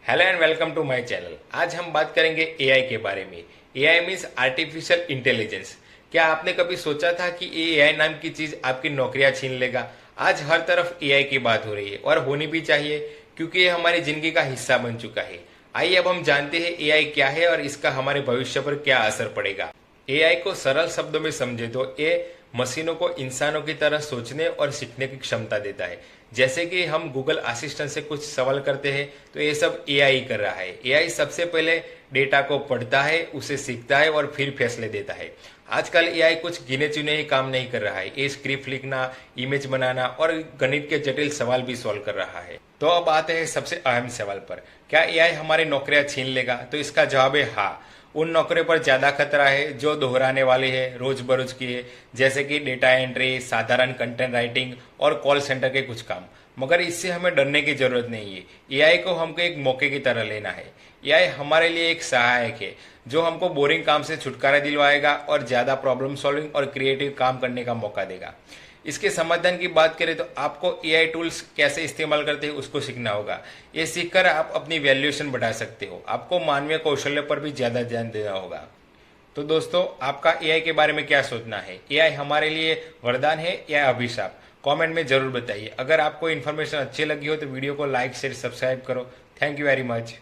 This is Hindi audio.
Hello and welcome to my channel. आज हम बात करेंगे एआई के बारे में। AI means artificial intelligence. क्या आपने कभी सोचा था कि ये एआई नाम की चीज आपकी नौकरियां छीन लेगा? आज हर तरफ एआई की बात हो रही है और होनी भी चाहिए, क्योंकि ये हमारी जिंदगी का हिस्सा बन चुका है। आइए अब हम जानते हैं एआई क्या है और इसका हमारे भविष्य पर क्या असर पड़ेगा। एआई को सरल शब्दों में समझे तो ये मशीनों को इंसानों की तरह सोचने और सीखने की क्षमता देता है। जैसे कि हम गूगल असिस्टेंट से कुछ सवाल करते हैं तो ये सब एआई कर रहा है। एआई सबसे पहले डेटा को पढ़ता है, उसे सीखता है और फिर फैसले देता है। आजकल एआई कुछ गिने चुने ही काम नहीं कर रहा है, ये स्क्रिप्ट लिखना, इमेज बनाना और गणित के जटिल सवाल भी सॉल्व कर रहा है। तो अब आते हैं सबसे अहम सवाल पर, क्या एआई हमारी नौकरियां छीन लेगा? तो इसका जवाब है हाँ। उन नौकरियों पर ज्यादा खतरा है जो दोहराने वाली है, रोज बरोज की है, जैसे कि डेटा एंट्री, साधारण कंटेंट राइटिंग और कॉल सेंटर के कुछ काम। मगर इससे हमें डरने की जरूरत नहीं है। एआई को हमको एक मौके की तरह लेना है। एआई हमारे लिए एक सहायक है जो हमको बोरिंग काम से छुटकारा दिलवाएगा और ज्यादा प्रॉब्लम सॉल्विंग और क्रिएटिव काम करने का मौका देगा। इसके समाधान की बात करें तो आपको एआई टूल्स कैसे इस्तेमाल करते हैं उसको सीखना होगा। ये सीखकर आप अपनी वैल्यूएशन बढ़ा सकते हो। आपको मानवीय कौशल्य पर भी ज्यादा ध्यान देना होगा। तो दोस्तों, आपका एआई के बारे में क्या सोचना है? एआई हमारे लिए वरदान है या अभिशाप? कमेंट में जरूर बताइए। अगर आपको इन्फॉर्मेशन अच्छी लगी हो तो वीडियो को लाइक शेयर सब्सक्राइब करो। Thank you very much.